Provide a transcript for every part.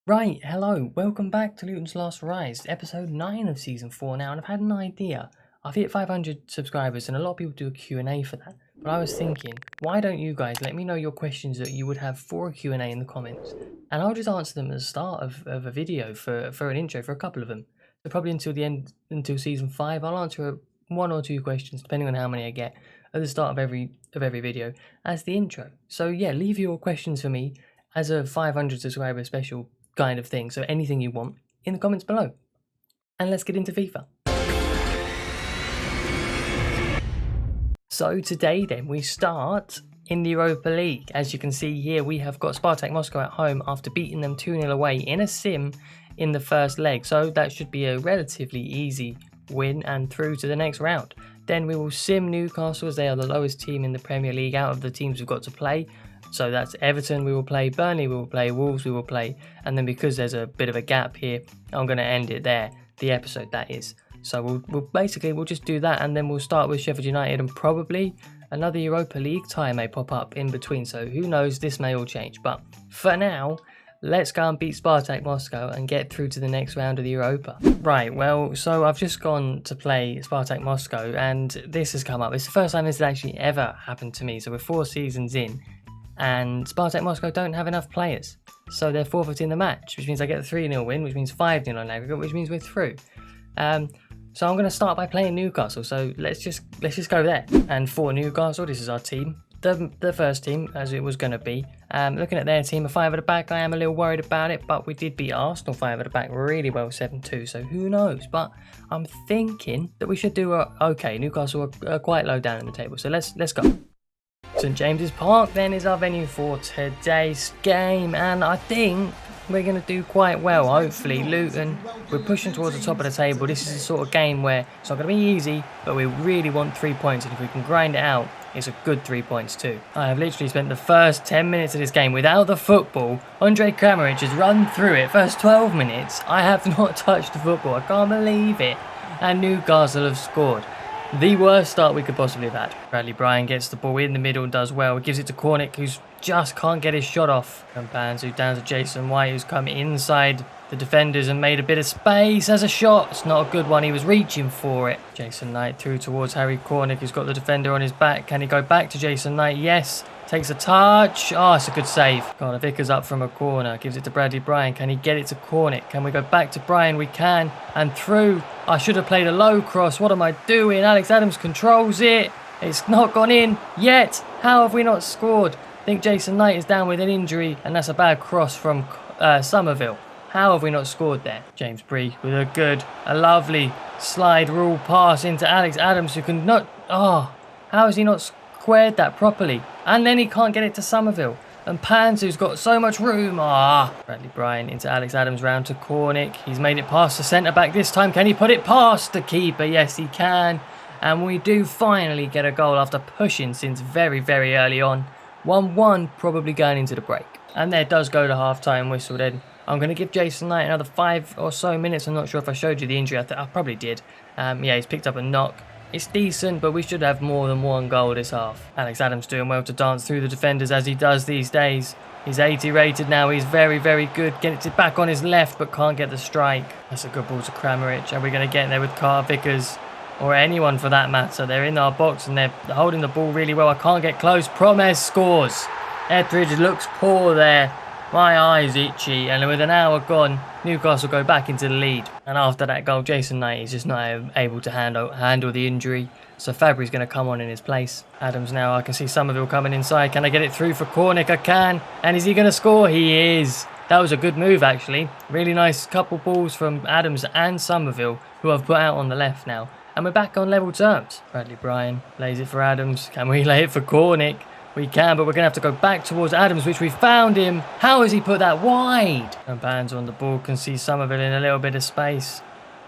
Right, hello, welcome back to Luton's Last Rise, episode 9 of season 4 now, and I've had an idea. I've hit 500 subscribers and a lot of people do a Q&A for that, but I was thinking, why don't you guys let me know your questions that you would have for a Q&A in the comments, and I'll just answer them at the start of a video for an intro for a couple of them. So probably until season 5, I'll answer one or two questions, depending on how many I get, at the start of every video as the intro. So yeah, leave your questions for me as a 500 subscriber special kind of thing, so anything you want in the comments below. And let's get into FIFA. So today then we start in the Europa League. As you can see here, we have got Spartak Moscow at home after beating them 2-0 away in a sim in the first leg, so that should be a relatively easy win and through to the next round. Then we will sim Newcastle, as they are the lowest team in the Premier League out of the teams we've got to play. So that's Everton we will play, Burnley we will play, Wolves we will play, and then because there's a bit of a gap here, I'm going to end it there, the episode that is. So we'll just do that, and then we'll start with Sheffield United, and probably another Europa League tie may pop up in between, so who knows, this may all change. But for now, let's go and beat Spartak Moscow and get through to the next round of the Europa. Right, well, so I've just gone to play Spartak Moscow, and this has come up. It's the first time this has actually ever happened to me, so we're 4 seasons in. And Spartak Moscow don't have enough players, so they're forfeiting the match, which means I get a 3-0 win, which means 5-0 on aggregate, which means we're through. So I'm going to start by playing Newcastle, so let's just go there. And for Newcastle, this is our team, the first team, as it was going to be. Looking at their team, a 5 at the back, I am a little worried about it, but we did beat Arsenal 5 at the back really well, 7-2, so who knows. But I'm thinking that we should do okay. Newcastle are quite low down in the table, so let's go. St James's Park then is our venue for today's game, and I think we're going to do quite well. Hopefully Luton, we're pushing towards the top of the table. This is the sort of game where it's not going to be easy, but we really want 3 points, and if we can grind it out, it's a good 3 points too. I have literally spent the first 10 minutes of this game without the football. Andre Kramaric has run through it. First 12 minutes, I have not touched the football. I can't believe it. And Newcastle have scored. The worst start we could possibly have had. Bradley Bryan gets the ball in the middle and does well. Gives it to Cornick, who's just can't get his shot off. And Panzu down to Jason White, who's come inside the defenders and made a bit of space as a shot. It's not a good one. He was reaching for it. Jason Knight through towards Harry Cornick, who's got the defender on his back. Can he go back to Jason Knight? Yes. Takes a touch. Oh, it's a good save. Connor Vickers up from a corner. Gives it to Bradley Bryan. Can he get it to Cornick? Can we go back to Bryan? We can. And through. I should have played a low cross. What am I doing? Alex Adams controls it. It's not gone in yet. How have we not scored? I think Jason Knight is down with an injury, and that's a bad cross from Somerville. How have we not scored there? James Bree with a lovely slide rule pass into Alex Adams, who can not... Oh, how has he not squared that properly? And then he can't get it to Somerville. And Panzu's got so much room. Bradley Bryan into Alex Adams, round to Cornick. He's made it past the centre-back this time. Can he put it past the keeper? Yes, he can. And we do finally get a goal after pushing since very, very early on. 1-1, probably going into the break. And there does go the half-time whistle then. I'm going to give Jason Knight another 5 or so minutes. I'm not sure if I showed you the injury. I probably did. Yeah, he's picked up a knock. It's decent, but we should have more than one goal this half. Alex Adams doing well to dance through the defenders as he does these days. He's 80 rated now. He's very, very good. Gets it back on his left, but can't get the strike. That's a good ball to Kramaric. And we're going to get there with Carl Vickers, or anyone for that matter. They're in our box and they're holding the ball really well. I can't get close. Promes scores. Etheridge looks poor there. My eyes itchy, and with an hour gone, Newcastle go back into the lead. And after that goal, Jason Knight is just not able to handle the injury. So Fabry's going to come on in his place. Adams now, I can see Somerville coming inside. Can I get it through for Cornick? I can. And is he going to score? He is. That was a good move, actually. Really nice couple balls from Adams and Somerville, who I've put out on the left now. And we're back on level terms. Bradley Bryan lays it for Adams. Can we lay it for Cornick? We can, but we're going to have to go back towards Adams, which we found him. How has he put that wide? And Bands on the ball, can see Somerville in a little bit of space.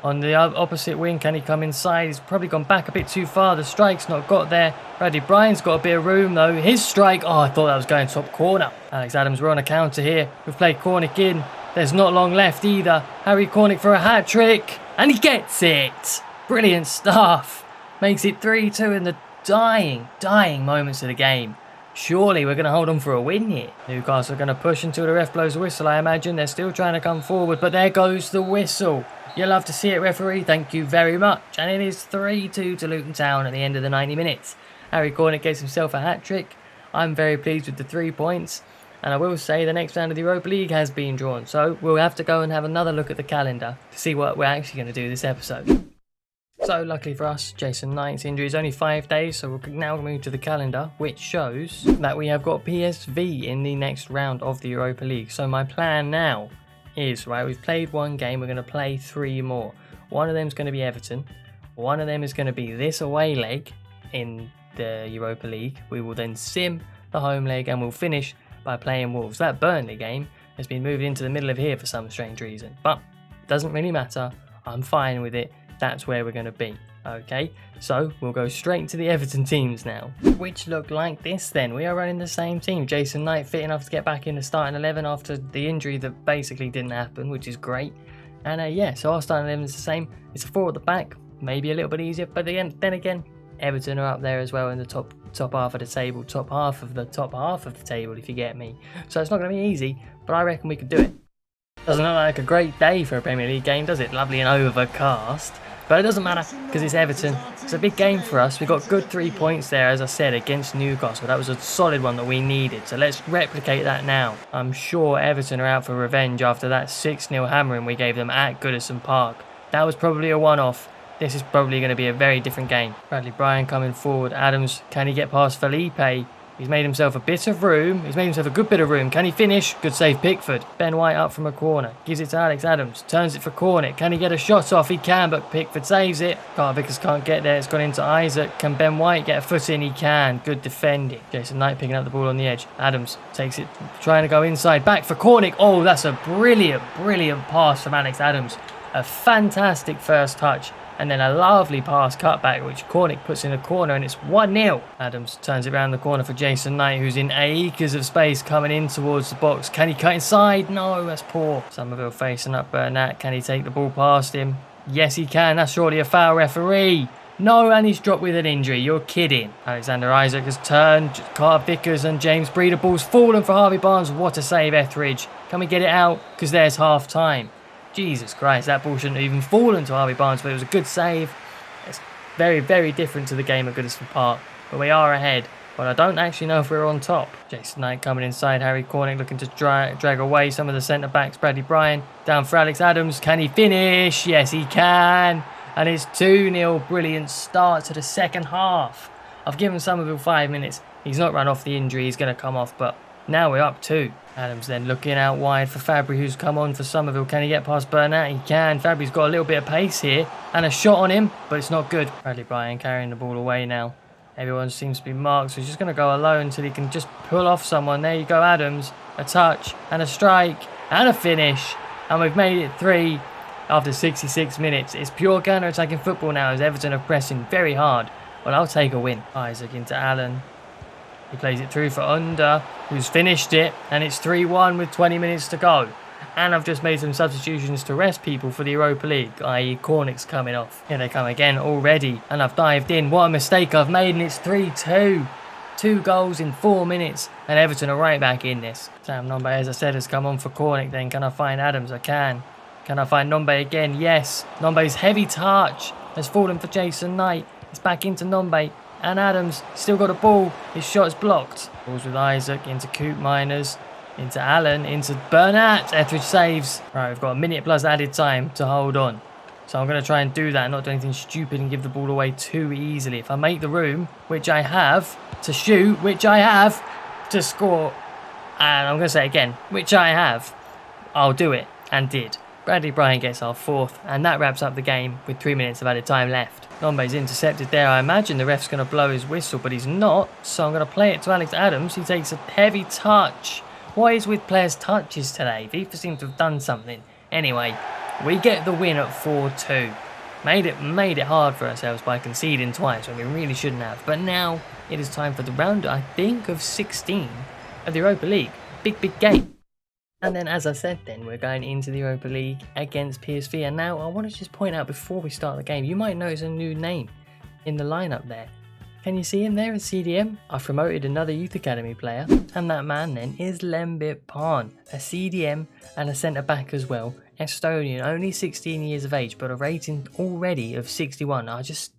On the opposite wing, can he come inside? He's probably gone back a bit too far. The strike's not got there. Bradley Bryan's got a bit of room, though. His strike, I thought that was going top corner. Alex Adams, we're on a counter here. We've played Cornick in. There's not long left either. Harry Cornick for a hat-trick. And he gets it. Brilliant stuff. Makes it 3-2 in the dying moments of the game. Surely we're going to hold on for a win here. Newcastle are going to push until the ref blows the whistle, I imagine. They're still trying to come forward, but there goes the whistle. You'll love to see it, referee. Thank you very much. And it is 3-2 to Luton Town at the end of the 90 minutes. Harry Cornick gets himself a hat-trick. I'm very pleased with the 3 points. And I will say the next round of the Europa League has been drawn. So we'll have to go and have another look at the calendar to see what we're actually going to do this episode. So luckily for us, Jason Knight's injury is only 5 days. So we'll now move to the calendar, which shows that we have got PSV in the next round of the Europa League. So my plan now is, right, we've played 1 game. We're going to play 3 more. One of them is going to be Everton. One of them is going to be this away leg in the Europa League. We will then sim the home leg and we'll finish by playing Wolves. That Burnley game has been moved into the middle of here for some strange reason, but it doesn't really matter. I'm fine with it. That's where we're going to be. Okay, so we'll go straight to the Everton teams now, which look like this then. We are running the same team. Jason Knight fit enough to get back in the starting 11 after the injury that basically didn't happen, which is great. And yeah, so our starting 11 is the same. It's a 4 at the back, maybe a little bit easier, but then again, Everton are up there as well in the top half of the table, top half of the table, if you get me. So it's not going to be easy, but I reckon we could do it. Doesn't look like a great day for a Premier League game, does it? Lovely and overcast. But it doesn't matter because it's Everton. It's a big game for us. We got good 3 points there, as I said, against Newcastle. That was a solid one that we needed. So let's replicate that now. I'm sure Everton are out for revenge after that 6-0 hammering we gave them at Goodison Park. That was probably a one-off. This is probably going to be a very different game. Bradley Bryan coming forward. Adams, can he get past Felipe? He's made himself a bit of room. He's made himself a good bit of room. Can he finish? Good save, Pickford. Ben White up from a corner. Gives it to Alex Adams. Turns it for Cornick. Can he get a shot off? He can, but Pickford saves it. Carl Vickers can't get there. It's gone into Isaac. Can Ben White get a foot in? He can. Good defending. Jason Knight picking up the ball on the edge. Adams takes it, trying to go inside. Back for Cornick. Oh, that's a brilliant pass from Alex Adams. A fantastic first touch. And then a lovely pass cutback, which Cornick puts in a corner, and it's 1-0. Adams turns it around the corner for Jason Knight, who's in acres of space coming in towards the box. Can he cut inside? No, that's poor. Somerville facing up Bernat. Can he take the ball past him? Yes, he can. That's surely a foul, referee. No, and he's dropped with an injury. You're kidding. Alexander Isaac has turned. Carl Vickers and James Breeder. Ball's fallen for Harvey Barnes. What a save, Etheridge. Can we get it out? Because there's half time. Jesus Christ, that ball shouldn't have even fallen to Harvey Barnes, but it was a good save. It's very, very different to the game at Goodison Park, but we are ahead. But I don't actually know if we're on top. Jason Knight coming inside, Harry Cornick looking to drag away some of the centre-backs. Bradley Bryan down for Alex Adams. Can he finish? Yes, he can. And it's 2-0. Brilliant start to the second half. I've given Somerville 5 minutes. He's not run off the injury. He's going to come off, but now we're up 2. Adams then looking out wide for Fabry, who's come on for Somerville. Can he get past Bernat? He can. Fabry's got a little bit of pace here. And a shot on him, but it's not good. Bradley Bryan carrying the ball away now. Everyone seems to be marked, so he's just going to go alone until he can just pull off someone. There you go, Adams. A touch, and a strike, and a finish. And we've made it 3 after 66 minutes. It's pure counter-attacking football now as Everton are pressing very hard. Well, I'll take a win. Isaac into Allen. He plays it through for Under, who's finished it, and it's 3-1 with 20 minutes to go. And I've just made some substitutions to rest people for the Europa League, i.e. Cornick's coming off. Here they come again already, and I've dived in. What a mistake I've made, and it's 3-2. 2 goals in 4 minutes, and Everton are right back in this. Sam Nombe, as I said, has come on for Cornick then. Can I find Adams? I can. Can I find Nombe again? Yes. Nombe's heavy touch has fallen for Jason Knight. It's back into Nombe. And Adams still got a ball. His shot's blocked. Balls with Isaac into Coop Miners, into Allen, into Bernat. Etheridge saves. Right, we've got a minute plus added time to hold on. So I'm going to try and do that, not do anything stupid and give the ball away too easily. If I make the room, which I have, to shoot, which I have, to score, and I'm going to say it again, which I have, I'll do it, and did. Bradley Bryan gets our 4th, and that wraps up the game with 3 minutes of added time left. Nombe's intercepted there. I imagine the ref's going to blow his whistle, but he's not, so I'm going to play it to Alex Adams. He takes a heavy touch. What is with players' touches today? FIFA seems to have done something. Anyway, we get the win at 4-2. Made it hard for ourselves by conceding twice when we really shouldn't have. But now it is time for the round, I think, of 16 of the Europa League. Big game. And then, as I said then, we're going into the Europa League against PSV. And now I want to just point out before we start the game, you might notice a new name in the lineup there. Can you see him there at CDM? I've promoted another youth academy player, and that man then is Lembit Pan, a CDM and a centre back as well. Estonian, only 16 years of age, but a rating already of 61. I just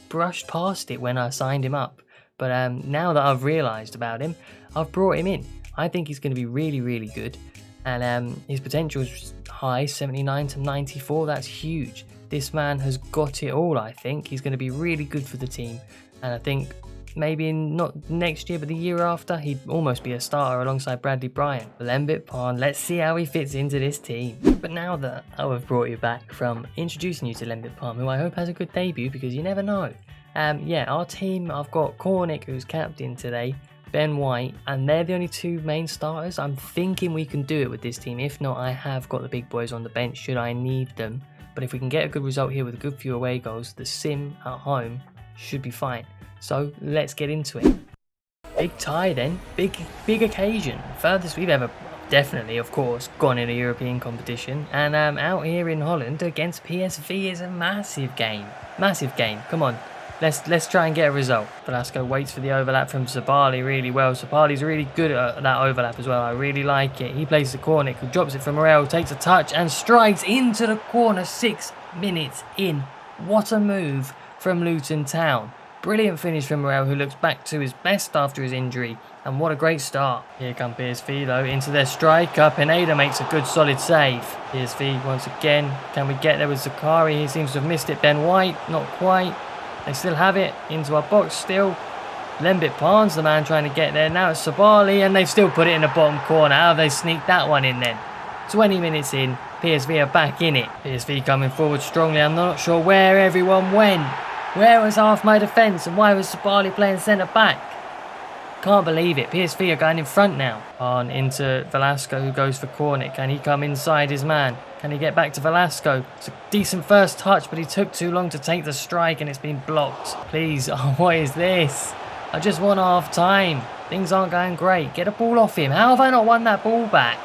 brushed past it when I signed him up. But now that I've realised about him, I've brought him in. I think he's going to be really, really good. And his potential is high, 79 to 94. That's huge. This man has got it all, I think. He's going to be really good for the team. And I think maybe not next year, but the year after, he'd almost be a starter alongside Bradley Bryan. Lembit Pan, let's see how he fits into this team. But now that I've brought you back from introducing you to Lembit Pan, who I hope has a good debut, because you never know. Yeah, our team, I've got Cornick, who's captain today, Ben White, and they're the only two main starters. I'm thinking we can do it with this team. If not, I have got the big boys on the bench should I need them. But if we can get a good result here with a good few away goals, the sim at home should be fine. So let's get into it. Big tie then, big occasion. Furthest we've ever, definitely of course, gone in a European competition. And out here in Holland against PSV is a massive game. Massive game, come on. Let's try and get a result. Velasco waits for the overlap from Sabali really well. Sabali's really good at that overlap as well. I really like it. He plays the Cornick, who drops it from Morel, takes a touch and strikes into the corner 6 minutes in. What a move from Luton Town. Brilliant finish from Morel, who looks back to his best after his injury. And what a great start. Here come PSV though, into their striker. Pineda makes a good solid save. PSV once again. Can we get there with Zakari? He seems to have missed it. Ben White, not quite. They still have it into our box still. Lembit Pan's the man trying to get there. Now it's Sabali and they've still put it in the bottom corner. How have they sneaked that one in then? 20 minutes in, PSV are back in it. PSV coming forward strongly. I'm not sure where everyone went. Where was half my defence and why was Sabali playing centre back? Can't believe it. PSV are going in front now. On into Velasco, who goes for Cornick. Can he come inside his man? Can he get back to Velasco? It's a decent first touch, but he took too long to take the strike and it's been blocked. Please, oh, what is this? I just want half time. Things aren't going great. Get a ball off him. How have I not won that ball back?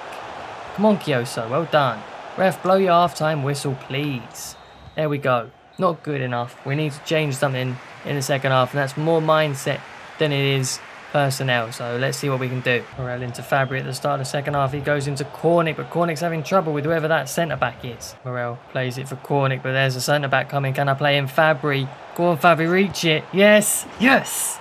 Come on, Kyoso. Well done. Ref, blow your half time whistle, please. There we go. Not good enough. We need to change something in the second half, and that's more mindset than it is personnel. So let's see what we can do. Morel into Fabry at the start of the second half. He goes into Cornick, but Cornick's having trouble with whoever that centre-back is. Morel plays it for Cornick, but there's a centre-back coming. Can I play in Fabry? Go on, Fabry, reach it. Yes! Yes!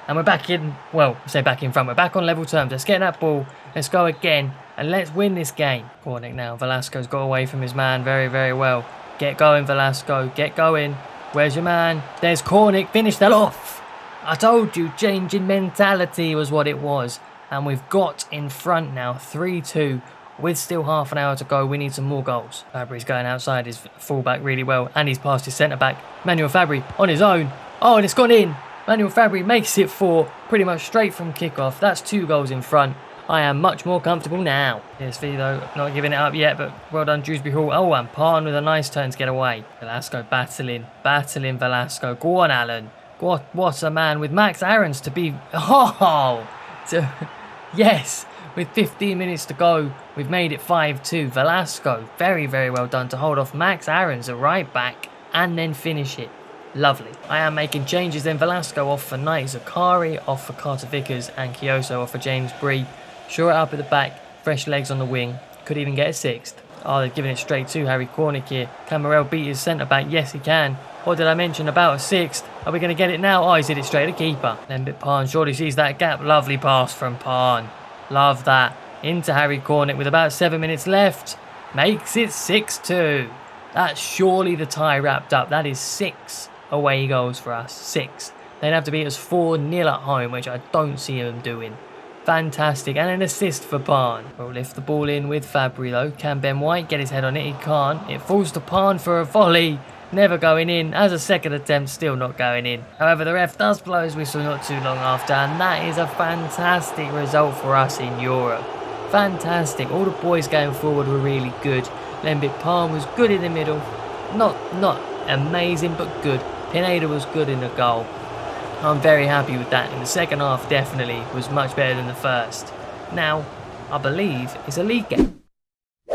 And we're back in, well, I say back in front. We're back on level terms. Let's get that ball. Let's go again. And let's win this game. Cornick now. Velasco's got away from his man very, very well. Get going, Velasco. Get going. Where's your man? There's Cornick. Finish that off. I told you, changing mentality was what it was. And we've got in front now, 3-2. With still half an hour to go, we need some more goals. Fabry's going outside his fullback really well. And he's passed his centre-back. Manuel Fabry on his own. Oh, and it's gone in. Manuel Fabry makes it 4. Pretty much straight from kickoff. That's 2 goals in front. I am much more comfortable now. PSV though, not giving it up yet, but well done Dewsbury Hall. Oh, and Pan with a nice turn to get away. Velasco battling Velasco. Go on, Alan. What a man with Max Aarons to be... Yes, with 15 minutes to go, we've made it 5-2. Velasco, very, very well done to hold off Max Aarons, a right back, and then finish it. Lovely. I am making changes then. Velasco off for Knight Zakari, off for Carter Vickers, and Kyoso off for James Bree. Shore it up at the back, fresh legs on the wing. Could even get a 6th. Oh, they're giving it straight to Harry Cornick here. Can Morel beat his centre-back? Yes, he can. What did I mention about a 6th? Are we going to get it now? Oh, he's hit it straight at the keeper. Lembit Pan surely sees that gap. Lovely pass from Pan. Love that. Into Harry Cornick with about 7 minutes left. Makes it 6-2. That's surely the tie wrapped up. That is 6 away goals for us. 6. They'd have to beat us 4-0 at home, which I don't see them doing. Fantastic. And an assist for Pan. We'll lift the ball in with Fabry though. Can Ben White get his head on it? He can't. It falls to Pan for a volley. Never going in. As a second attempt, still not going in. However, the ref does blow his whistle not too long after, and that is a fantastic result for us in Europe. Fantastic. All the boys going forward were really good. Lembit Pan was good in the middle. Not amazing, but good. Pineda was good in the goal. I'm very happy with that. In the second half, definitely was much better than the first. Now, I believe it's a league game.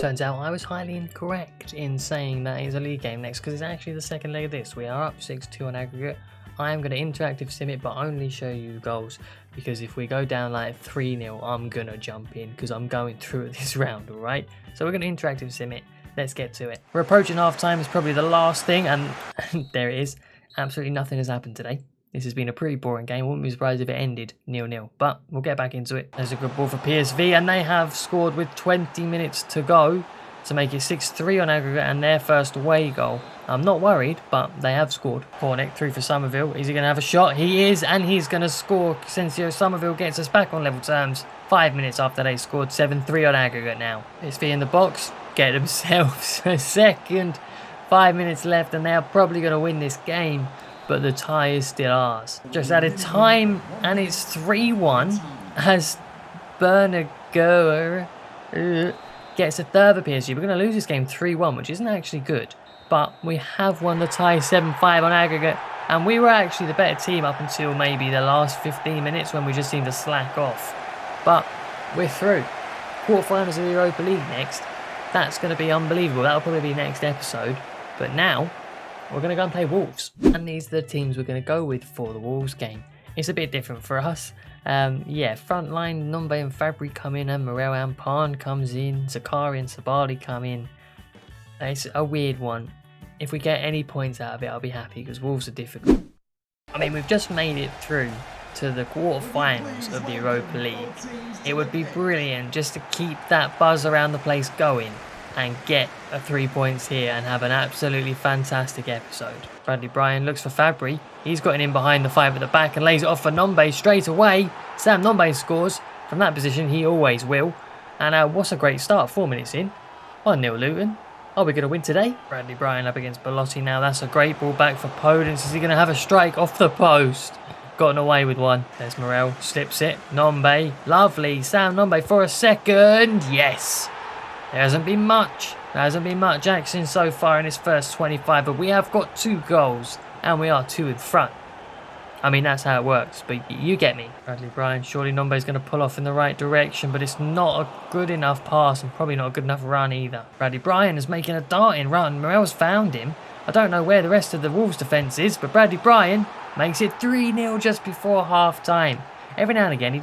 Turns out I was highly incorrect in saying that it's a league game next, because it's actually the second leg of this. We are up 6-2 on aggregate. I am going to interactive sim it, but only show you goals, because if we go down like 3-0, I'm going to jump in because I'm going through this round, alright? So we're going to interactive sim it. Let's get to it. We're approaching half time. It's probably the last thing, and there it is. Absolutely nothing has happened today. This has been a pretty boring game. Wouldn't be surprised if it ended 0-0, but we'll get back into it. There's a good ball for PSV, and they have scored with 20 minutes to go to make it 6-3 on aggregate and their first away goal. I'm not worried, but they have scored. Cornick through for Somerville. Is he going to have a shot? He is, and he's going to score. Sensio Somerville gets us back on level terms 5 minutes after they scored. 7-3 on aggregate now. PSV in the box. Get themselves a second. 5 minutes left, and they are probably going to win this game, but the tie is still ours. Just added time, and it's 3-1 as Bernagoer gets a third of PSG. We're going to lose this game 3-1, which isn't actually good, but we have won the tie 7-5 on aggregate, and we were actually the better team up until maybe the last 15 minutes when we just seemed to slack off. But we're through. Quarterfinals of the Europa League next. That's going to be unbelievable. That'll probably be next episode. But now, we're going to go and play Wolves. And these are the teams we're going to go with for the Wolves game. It's a bit different for us. Yeah, front line, Nombe and Fabry come in, and Morel and Pan comes in. Zakari and Sabali come in. It's a weird one. If we get any points out of it, I'll be happy, because Wolves are difficult. I mean, we've just made it through to the quarterfinals of the Europa League. It would be brilliant just to keep that buzz around the place going and get a 3 points here and have an absolutely fantastic episode. Bradley Bryan looks for Fabry. He's got it in behind the 5 at the back and lays it off for Nombe straight away. Sam Nombe scores from that position. He always will. And what's a great start, 4 minutes in. 1-0 Luton. Are we going to win today? Bradley Bryan up against Belotti now. That's a great ball back for Podence. Is he going to have a strike off the post? Gotten away with one. There's Morel. Slips it. Nombe. Lovely. Sam Nombe for a second. Yes. There hasn't been much. There hasn't been much action so far in his first 25. But we have got 2 goals. And we are 2 in front. I mean, that's how it works. But you get me. Bradley Bryan. Surely Nombe is going to pull off in the right direction. But it's not a good enough pass. And probably not a good enough run either. Bradley Bryan is making a darting run. Morel's found him. I don't know where the rest of the Wolves defence is. But Bradley Bryan makes it 3-0 just before half-time. Every now and again he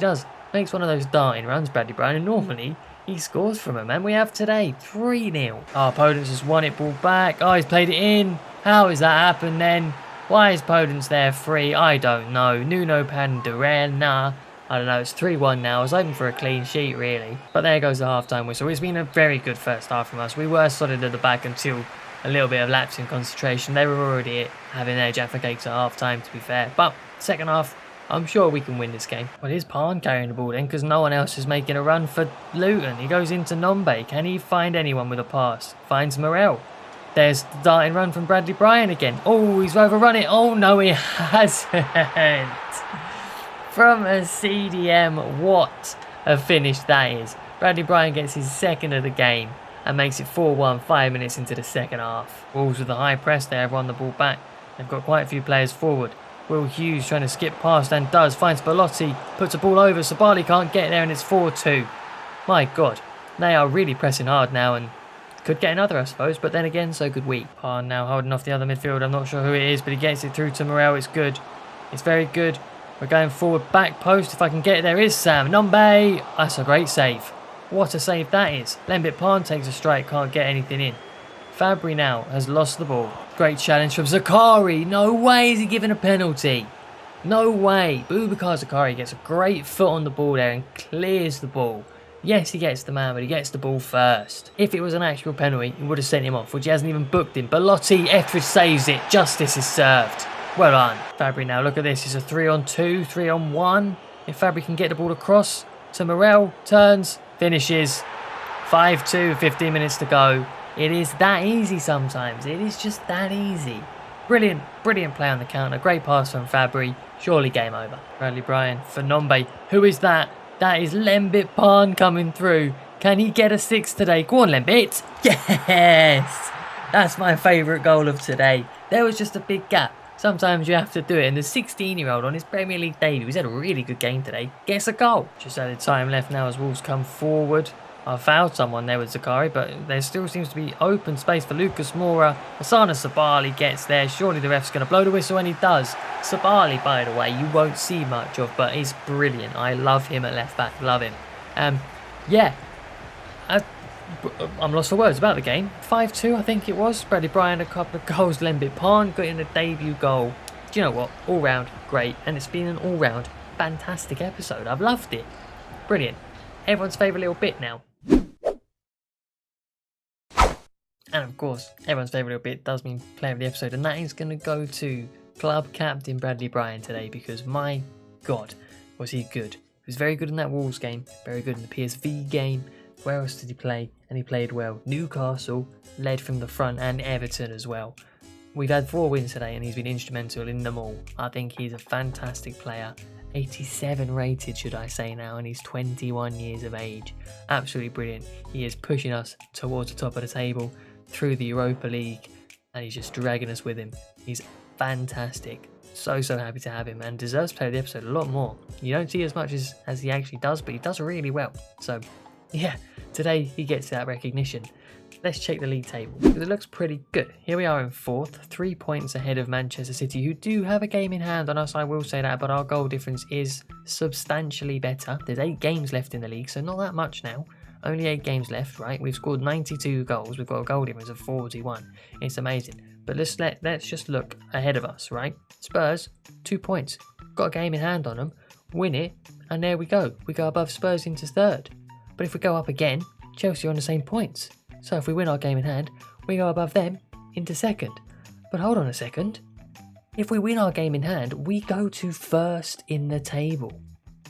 makes one of those darting runs, Bradley Bryan, and normally he scores from him, and we have today 3-0. Oh, Podence has won it, ball back. Oh, he's played it in. How has that happened then? Why is Podence there free? I don't know. Nuno Pandurena. I don't know, it's 3-1 now. I was hoping for a clean sheet, really. But there goes the half-time whistle. It's been a very good first half from us. We were solid at the back until a little bit of lapse in concentration. They were already having their Jaffa cakes at half-time, to be fair. But second half, I'm sure we can win this game. Well, here's Pan carrying the ball then, because no one else is making a run for Luton. He goes into Nombe. Can he find anyone with a pass? Finds Morel. There's the darting run from Bradley Bryan again. Oh, he's overrun it. Oh, no, he hasn't. From a CDM, what a finish that is. Bradley Bryan gets his second of the game and makes it 4-1 5 minutes into the second half. Wolves with the high press there, have won the ball back. They've got quite a few players forward. Will Hughes trying to skip past and does. Finds Belotti, puts a ball over. Sabali can't get there and it's 4-2. My God, they are really pressing hard now and could get another, I suppose. But then again, so could we. Pan now holding off the other midfield. I'm not sure who it is, but he gets it through to Morel. It's good. It's very good. We're going forward, back post. If I can get it, there is Sam Nombe. That's a great save. What a save that is. Lembit Pan takes a strike, can't get anything in. Fabry now has lost the ball. Great challenge from Zakari. No way is he given a penalty. No way. Boubacar Zakari gets a great foot on the ball there and clears the ball. Yes, he gets the man, but he gets the ball first. If it was an actual penalty, he would have sent him off, which he hasn't even booked him. Belotti, Etheridge saves it. Justice is served. Well done. Fabry now, look at this. It's a 3-on-2, 3-on-1. If Fabry can get the ball across to Morel, turns, finishes. 5-2, 15 minutes to go. It is that easy sometimes. It is just that easy. Brilliant, brilliant play on the counter. Great pass from Fabry. Surely game over. Bradley Bryan for Nombe. Who is that? That is Lembit Pan coming through. Can he get a 6 today? Go on, Lembit. Yes! That's my favourite goal of today. There was just a big gap. Sometimes you have to do it. And the 16-year-old on his Premier League debut, he's had a really good game today, gets a goal. Just added time left now as Wolves come forward. I fouled someone there with Zakari, but there still seems to be open space for Lucas Moura. Hasana Sabali gets there. Surely the ref's going to blow the whistle, and he does. Sabali, by the way, you won't see much of, but he's brilliant. I love him at left back. Love him. Yeah. I'm lost for words about the game. 5-2, I think it was. Bradley Bryan, a couple of goals. Lembit Pan got in a debut goal. Do you know what? All round, great. And it's been an all round, fantastic episode. I've loved it. Brilliant. Everyone's favourite little bit now. And of course, everyone's favourite little bit does mean player of the episode. And that is going to go to club captain Bradley Bryan today. Because my God, was he good. He was very good in that Wolves game. Very good in the PSV game. Where else did he play? And he played well. Newcastle, led from the front, and Everton as well. We've had 4 wins today and he's been instrumental in them all. I think he's a fantastic player. 87 rated, should I say now, and he's 21 years of age. Absolutely brilliant. He is pushing us towards the top of the table through the Europa League, and he's just dragging us with him. He's fantastic. So happy to have him, and deserves to play the episode a lot more. You don't see as much as he actually does, but he does really well. So yeah, today he gets that recognition. Let's check the league table, because it looks pretty good. Here we are in 4th, 3 points ahead of Manchester City, who do have a game in hand on us, I will say that, but our goal difference is substantially better. There's 8 games left in the league, so not that much now. Only 8 games left, right? We've scored 92 goals. We've got a goal difference of 41. It's amazing. But let's just look ahead of us, right? Spurs, 2 points. Got a game in hand on them. Win it, and there we go. We go above Spurs into 3rd. But if we go up again, Chelsea are on the same points. So if we win our game in hand, we go above them into 2nd. But hold on a second. If we win our game in hand, we go to 1st in the table.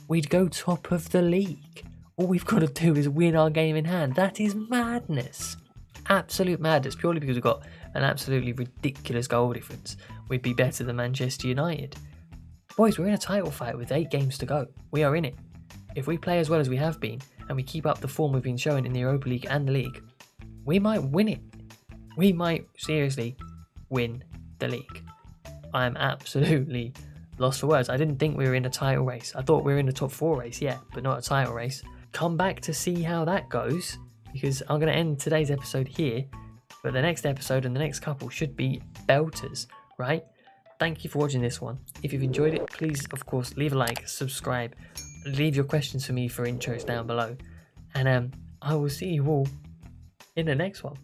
We'd go top of the league. All we've got to do is win our game in hand. That is madness. Absolute madness, purely because we've got an absolutely ridiculous goal difference. We'd be better than Manchester United. Boys, we're in a title fight with 8 games to go. We are in it. If we play as well as we have been, and we keep up the form we've been showing in the Europa League and the league, we might win it. We might seriously win the league. I'm absolutely lost for words. I didn't think we were in a title race. I thought we were in the top 4 race, yeah, but not a title race. Come back to see how that goes, because I'm going to end today's episode here, but the next episode and the next couple should be belters, right? Thank you for watching this one. If you've enjoyed it, please, of course, leave a like, subscribe, leave your questions for me for intros down below, and I will see you all in the next one.